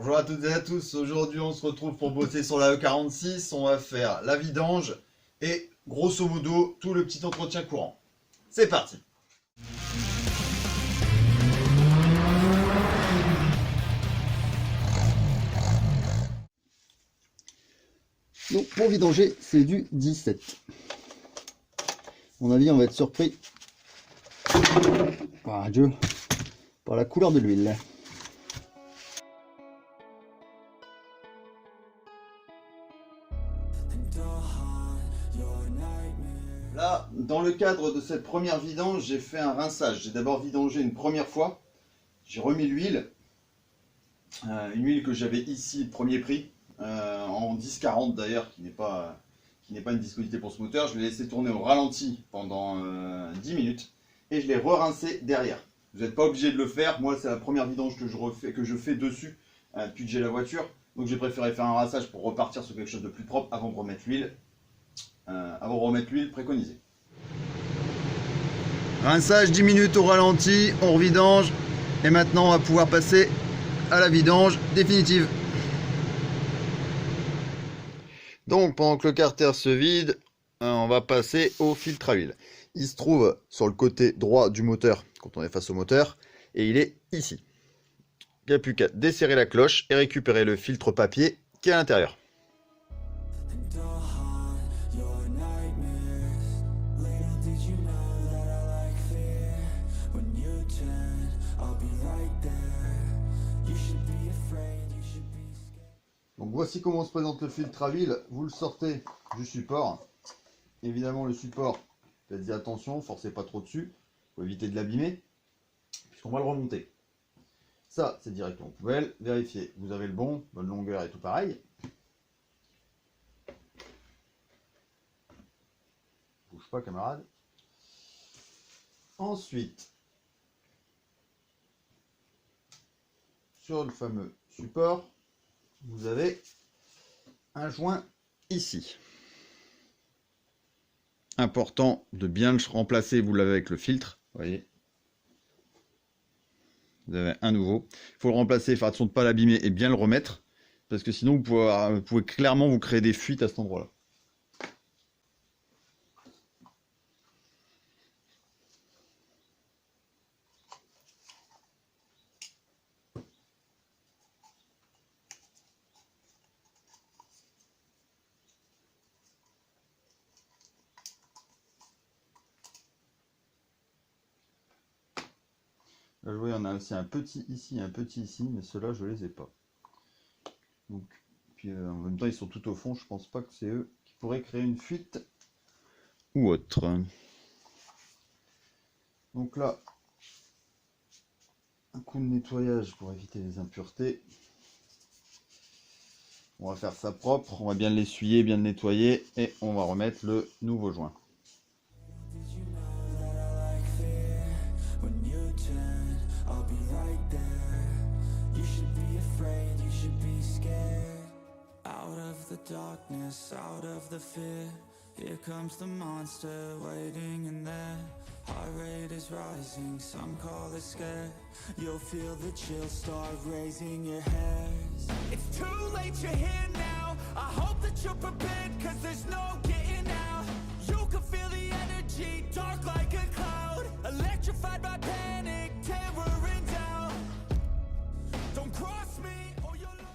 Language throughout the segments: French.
Bonjour à toutes et à tous, aujourd'hui on se retrouve pour bosser sur la E46, on va faire la vidange et grosso modo tout le petit entretien courant. C'est parti. Donc pour vidanger, c'est du 17. À mon avis, on va être surpris par la couleur de l'huile. Là, dans le cadre de cette première vidange, j'ai fait un rinçage. J'ai d'abord vidangé une première fois, j'ai remis l'huile, une huile que j'avais ici, premier prix, en 10-40 d'ailleurs, qui n'est pas une viscosité pour ce moteur. Je l'ai laissé tourner au ralenti pendant 10 minutes et je l'ai re-rincé derrière. Vous n'êtes pas obligé de le faire, moi c'est la première vidange que je fais dessus depuis que j'ai la voiture. Donc j'ai préféré faire un rinçage pour repartir sur quelque chose de plus propre avant de remettre l'huile. Préconisée. Rinçage 10 minutes au ralenti, on revidange et maintenant on va pouvoir passer à la vidange définitive. Donc pendant que le carter se vide, on va passer au filtre à huile. Il se trouve sur le côté droit du moteur quand on est face au moteur et il est ici. Il n'y a plus qu'à desserrer la cloche et récupérer le filtre papier qui est à l'intérieur. Donc voici comment se présente le filtre à huile. Vous le sortez du support. Évidemment le support, faites-y attention, forcez pas trop dessus, pour éviter de l'abîmer, puisqu'on va le remonter. Ça c'est directement poubelle, vérifiez, vous avez le bonne longueur et tout pareil. Bouge pas camarade. Ensuite, sur le fameux support, vous avez un joint ici. Important de bien le remplacer, vous l'avez avec le filtre, vous voyez. Vous avez un nouveau. Il faut le remplacer, faire attention de ne pas l'abîmer et bien le remettre, parce que sinon vous pouvez clairement vous créer des fuites à cet endroit-là. Là, je vois, il y en a aussi un petit ici, un petit ici, mais ceux-là, je les ai pas. Donc, puis en même temps, ils sont tout au fond. Je pense pas que c'est eux qui pourraient créer une fuite ou autre. Donc là, un coup de nettoyage pour éviter les impuretés. On va faire ça propre. On va bien l'essuyer, bien le nettoyer, et on va remettre le nouveau joint. Out of the darkness, out of the fear, here comes the monster waiting in there. Heart rate is rising, some call it scare. You'll feel the chill start raising your hairs. It's too late, you're here now. I hope that you're prepared, cause there's no getting out. You can feel the energy, dark like a cloud. Electrified by panic, terror and doubt. Don't cross me or you'll learn.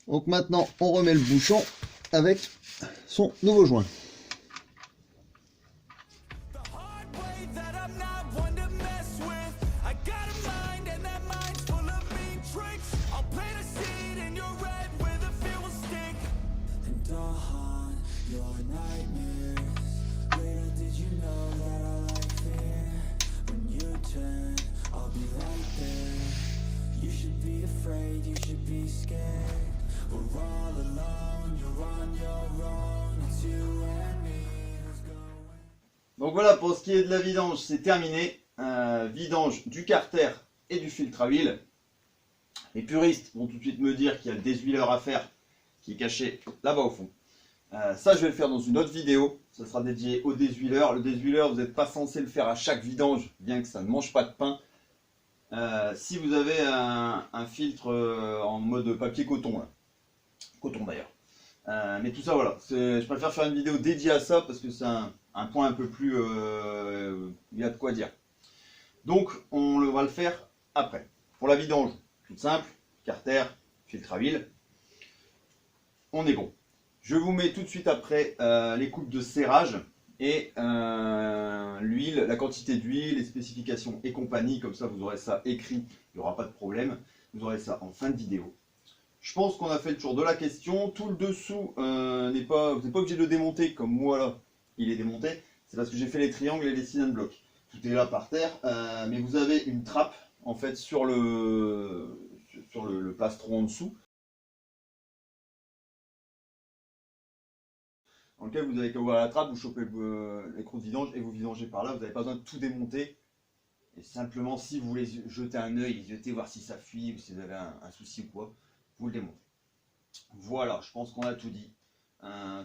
Donc maintenant, on remet le bouchon avec son nouveau joint. Donc voilà, pour ce qui est de la vidange, c'est terminé. Vidange du carter et du filtre à huile. Les puristes vont tout de suite me dire qu'il y a le désuileur à faire, qui est caché là-bas au fond. Ça, je vais le faire dans une autre vidéo. Ça sera dédié au désuileur. Le désuileur, vous n'êtes pas censé le faire à chaque vidange, bien que ça ne mange pas de pain. Si vous avez un filtre en mode papier coton, là. Coton d'ailleurs. Mais tout ça, voilà. Je préfère faire une vidéo dédiée à ça parce que c'est un point un peu plus... il y a de quoi dire. Donc, on va le faire après. Pour la vidange, toute simple, carter, filtre à huile. On est bon. Je vous mets tout de suite après les coupes de serrage et l'huile, la quantité d'huile, les spécifications et compagnie. Comme ça, vous aurez ça écrit, il n'y aura pas de problème. Vous aurez ça en fin de vidéo. Je pense qu'on a fait le tour de la question. Tout le dessous vous n'êtes pas obligé de le démonter comme moi là, il est démonté. C'est parce que j'ai fait les triangles et les cylindres blocs. Tout est là par terre, mais vous avez une trappe en fait sur le plastron en dessous, dans lequel vous avez qu'à ouvrir la trappe, vous chopez l'écrou de vidange et vous vidangez par là. Vous n'avez pas besoin de tout démonter. Et simplement, si vous voulez jeter un œil, jeter voir si ça fuit ou si vous avez un souci ou quoi, vous le démontez. Voilà, je pense qu'on a tout dit.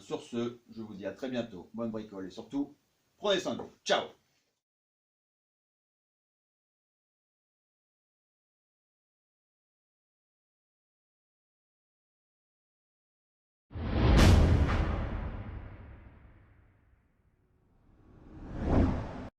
Sur ce, je vous dis à très bientôt. Bonne bricole et surtout, prenez soin de vous. Ciao!